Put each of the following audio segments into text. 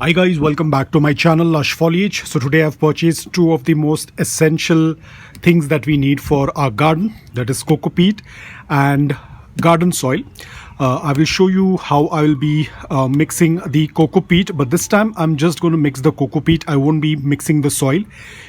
Hi guys, welcome back to my channel Lush Foliage. So today I've purchased two of the most essential things that we need for our garden, that is COCOPEAT and garden soil. I will show you how I will be mixing the COCOPEAT, but this time I'm just going to mix the COCOPEAT. I won't be mixing the soil.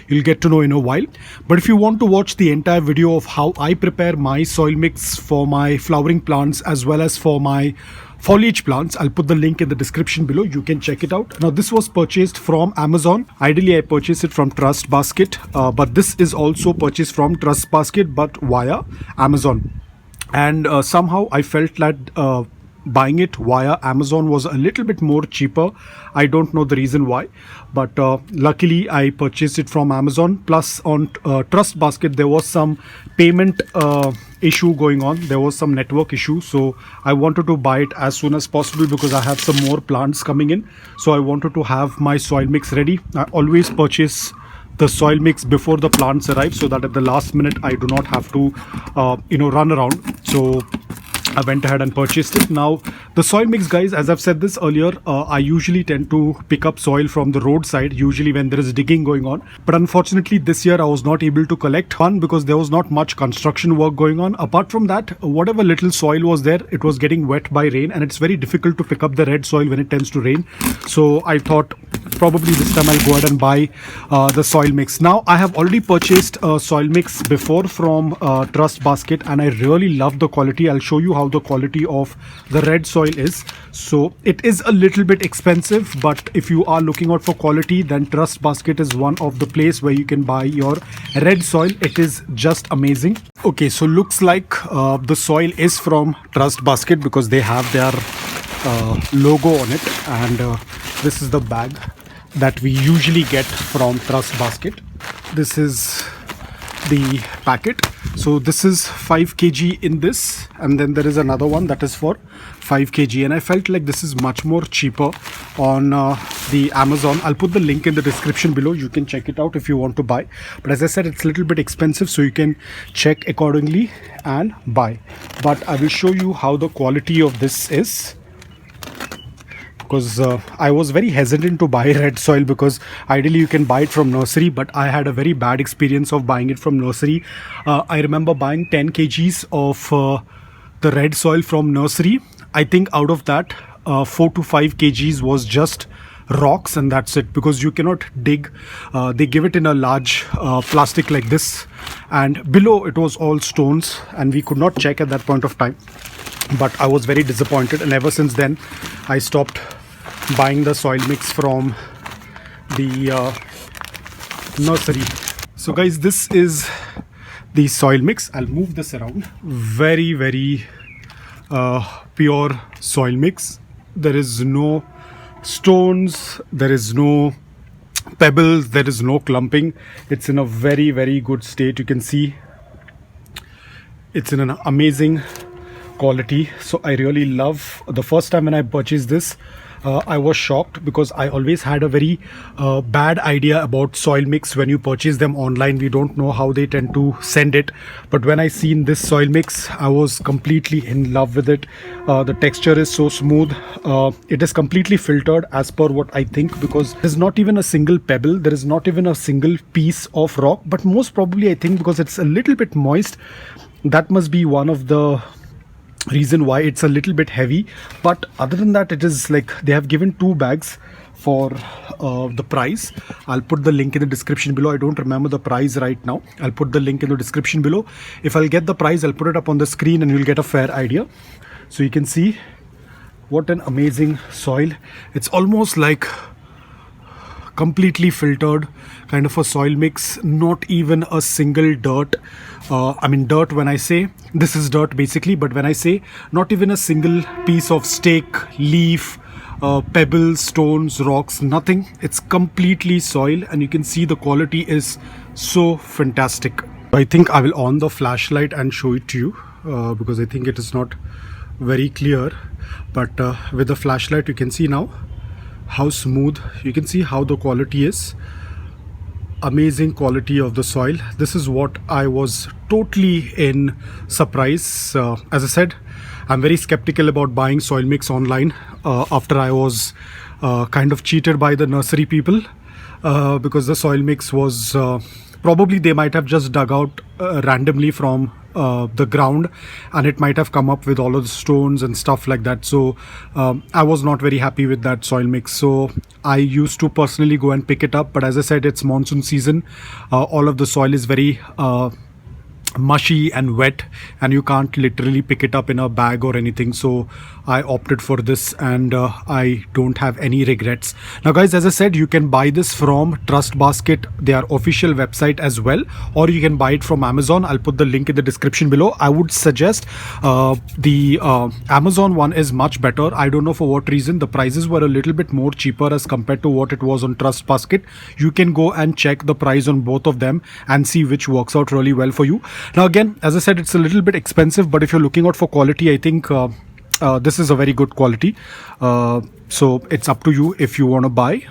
You'll get to know in a while. But if you want to watch the entire video of how I prepare my soil mix for my flowering plants as well as for my foliage plants, I'll put the link in the description below. You can check it out. Now this was purchased from Amazon. Ideally I purchased it from Trustbasket, but this is also purchased from Trustbasket but via Amazon. And somehow I felt that buying it via Amazon was a little bit more cheaper. I don't know the reason why, but luckily I purchased it from Amazon. Plus on Trustbasket there was some payment issue going on. There was some network issue, so I wanted to buy it as soon as possible because I have some more plants coming in, so I wanted to have my soil mix ready. I always purchase the soil mix before the plants arrive so that at the last minute I do not have to run around. So I went ahead and purchased it. Now the soil mix, guys, as I've said this earlier, I usually tend to pick up soil from the roadside, usually when there is digging going on. But unfortunately this year I was not able to collect one because there was not much construction work going on. Apart from that, whatever little soil was there, it was getting wet by rain, and it's very difficult to pick up the red soil when it tends to rain. So I thought probably this time I'll go ahead and buy the soil mix. Now I have already purchased a soil mix before from Trustbasket, and I really love the quality. I'll show you how the quality of the red soil is. So it is a little bit expensive, but if you are looking out for quality, then Trustbasket is one of the place where you can buy your red soil. It is just amazing. Okay, so looks like the soil is from Trustbasket because they have their logo on it, and this is the bag that we usually get from Trustbasket. This is the packet. So this is 5 kg in this, and then there is another one that is for 5 kg, and I felt like this is much more cheaper on the Amazon. I'll put the link in the description below. You can check it out if you want to buy, but as I said, it's a little bit expensive, so you can check accordingly and buy. But I will show you how the quality of this is, because I was very hesitant to buy red soil because ideally you can buy it from nursery, but I had a very bad experience of buying it from nursery. I remember buying 10 kgs of the red soil from nursery. I think out of that 4 to 5 kgs was just rocks, and that's it, because you cannot dig. They give it in a large plastic like this, and below it was all stones, and we could not check at that point of time. But I was very disappointed, and ever since then I stopped buying the soil mix from the nursery. So guys, this is the soil mix. I'll move this around. Very pure soil mix. There is no stones, there is no pebbles, there is no clumping. It's in a very good state. You can see it's in an amazing quality. So I really love. The first time when I purchased this, I was shocked because I always had a very bad idea about soil mix. When you purchase them online, we don't know how they tend to send it, but when I seen this soil mix, I was completely in love with it. The texture is so smooth. It is completely filtered as per what I think, because there's not even a single pebble, there is not even a single piece of rock. But most probably I think because it's a little bit moist, that must be one of the reason why it's a little bit heavy. But other than that, it is like they have given 2 bags for the price. I'll put the link in the description below. I don't remember the price right now. I'll put the link in the description below. If I'll get the price, I'll put it up on the screen and you'll get a fair idea. So you can see what an amazing soil. It's almost like completely filtered kind of a soil mix, not even a single dirt. I mean dirt, when I say this is dirt basically, but when I say not even a single piece of stake, leaf, pebbles, stones, rocks, nothing. It's completely soil, and you can see the quality is so fantastic. I think I will on the flashlight and show it to you because I think it is not very clear, but with the flashlight you can see now how smooth. You can see how the quality is. Amazing quality of the soil. This is what I was totally in surprise. As I said, I'm very skeptical about buying soil mix online after I was kind of cheated by the nursery people because the soil mix was probably they might have just dug out randomly from the ground, and it might have come up with all of the stones and stuff like that. So I was not very happy with that soil mix, so I used to personally go and pick it up. But as I said, it's monsoon season, all of the soil is very mushy and wet, and you can't literally pick it up in a bag or anything. So I opted for this, and I don't have any regrets. Now guys, as I said, you can buy this from Trustbasket, their official website as well, or you can buy it from Amazon. I'll put the link in the description below. I would suggest the Amazon one is much better. I don't know for what reason. The prices were a little bit more cheaper as compared to what it was on Trustbasket. You can go and check the price on both of them and see which works out really well for you. Now again, as I said, it's a little bit expensive, but if you're looking out for quality, I think this is a very good quality. So it's up to you if you want to buy.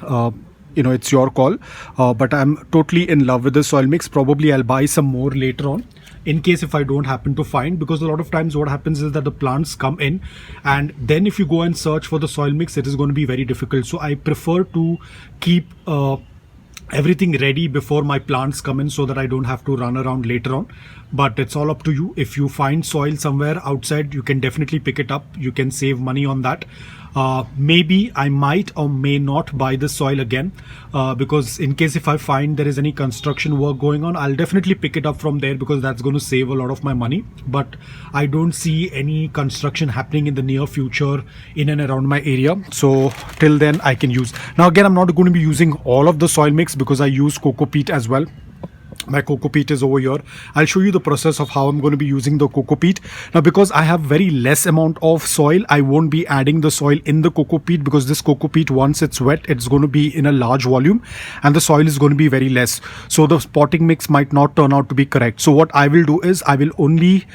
It's your call. But I'm totally in love with this soil mix. Probably I'll buy some more later on, in case if I don't happen to find, because a lot of times what happens is that the plants come in, and then if you go and search for the soil mix, it is going to be very difficult. So I prefer to keep everything ready before my plants come in, so that I don't have to run around later on. But it's all up to you. If you find soil somewhere outside, you can definitely pick it up. You can save money on that. Maybe I might or may not buy this soil again, because in case if I find there is any construction work going on, I'll definitely pick it up from there, because that's going to save a lot of my money. But I don't see any construction happening in the near future in and around my area, so till then I can use. Now again, I'm not going to be using all of the soil mix because I use COCOPEAT as well. My COCOPEAT is over here. I'll show you the process of how I'm going to be using the COCOPEAT. Now, because I have very less amount of soil, I won't be adding the soil in the COCOPEAT, because this COCOPEAT, once it's wet, it's going to be in a large volume and the soil is going to be very less. So the potting mix might not turn out to be correct. So what I will do is I will only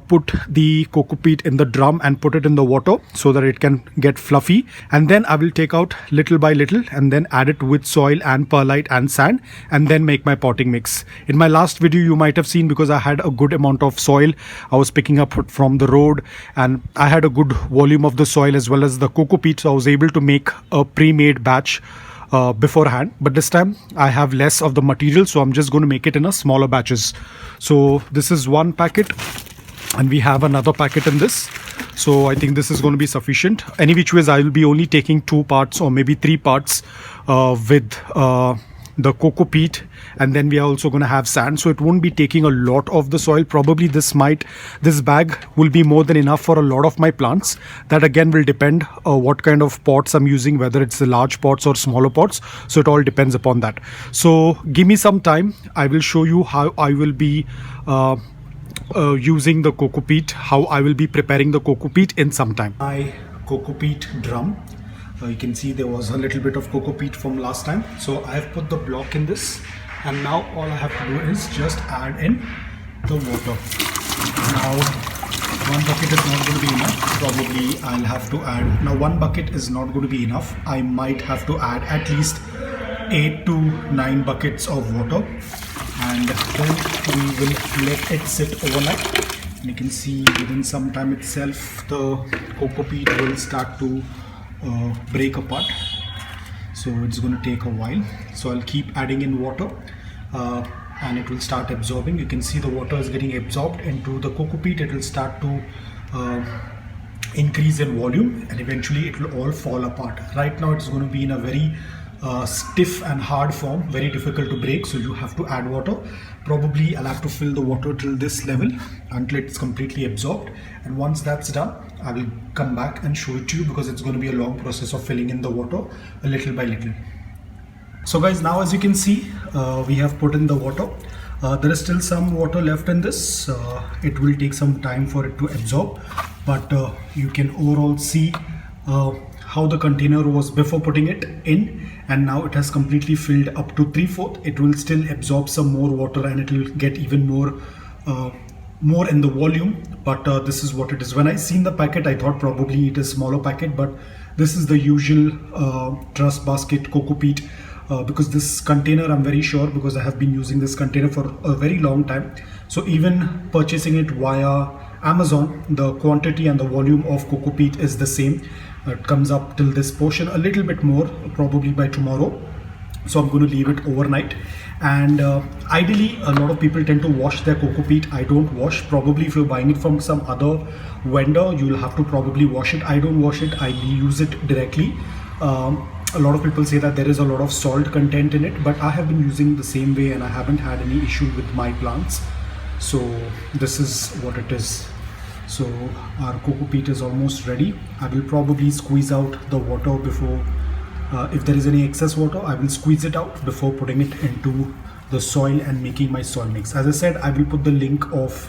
put the COCOPEAT in the drum and put it in the water so that it can get fluffy. And then I will take out little by little and then add it with soil and perlite and sand, and then make my potting mix. In my last video, you might have seen, because I had a good amount of soil I was picking up from the road, and I had a good volume of the soil as well as the COCOPEAT, so I was able to make a pre-made batch beforehand. But this time I have less of the material, so I'm just going to make it in a smaller batches. So this is one packet, and we have another packet in this. So I think this is going to be sufficient. Any which ways, I will be only taking 2 parts or maybe 3 parts with the COCOPEAT, and then we are also going to have sand, so it won't be taking a lot of the soil. Probably this bag will be more than enough for a lot of my plants. That again will depend what kind of pots I'm using, whether it's the large pots or smaller pots. So it all depends upon that. So give me some time. I will show you how I will be using the COCOPEAT, how I will be preparing the COCOPEAT in some time. My COCOPEAT drum. You can see there was a little bit of COCOPEAT from last time. So I have put the block in this, and now all I have to do is just add in the water. Now 1 bucket is not going to be enough. Probably I'll have to add, now 1 bucket is not going to be enough. I might have to add at least 8 to 9 buckets of water, and then we will let it sit overnight. And you can see within some time itself, the COCOPEAT will start to break apart. So it's going to take a while. So I'll keep adding in water and it will start absorbing. You can see the water is getting absorbed into the COCOPEAT. It will start to increase in volume, and eventually it will all fall apart. Right now it's going to be in a very stiff and hard form, very difficult to break, so you have to add water. Probably I'll have to fill the water till this level until it's completely absorbed, and once that's done, I will come back and show it to you, because it's going to be a long process of filling in the water little by little. So guys, now as you can see, we have put in the water. There is still some water left in this. It will take some time for it to absorb, but you can overall see how the container was before putting it in, and now it has completely filled up to 3/4. It will still absorb some more water, and it will get even more in the volume, but this is what it is. When I seen the packet, I thought probably it is smaller packet, but this is the usual Trustbasket COCOPEAT, because this container, I'm very sure, because I have been using this container for a very long time. So even purchasing it via Amazon, the quantity and the volume of COCOPEAT is the same. It comes up till this portion, a little bit more, probably by tomorrow. So I'm going to leave it overnight. And ideally, a lot of people tend to wash their COCOPEAT. I don't wash. Probably if you're buying it from some other vendor, you'll have to probably wash it. I don't wash it. I use it directly. A lot of people say that there is a lot of salt content in it, but I have been using the same way and I haven't had any issue with my plants. So this is what it is. So our COCOPEAT is almost ready. I will probably squeeze out the water before, if there is any excess water, I will squeeze it out before putting it into the soil and making my soil mix. As I said, I will put the link of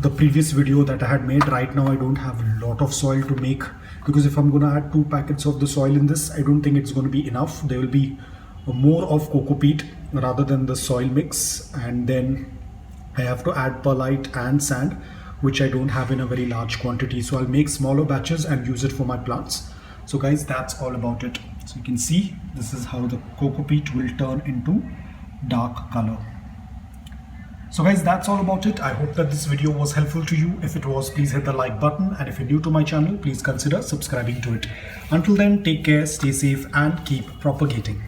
the previous video that I had made. Right now I don't have a lot of soil to make, because if I'm going to add 2 packets of the soil in this, I don't think it's going to be enough. There will be more of COCOPEAT rather than the soil mix, and then I have to add perlite and sand, which I don't have in a very large quantity. So I'll make smaller batches and use it for my plants. So guys, that's all about it. So you can see this is how the COCOPEAT will turn into dark color. So guys, that's all about it. I hope that this video was helpful to you. If it was, please hit the like button, and if you're new to my channel, please consider subscribing to it. Until then, take care, stay safe, and keep propagating.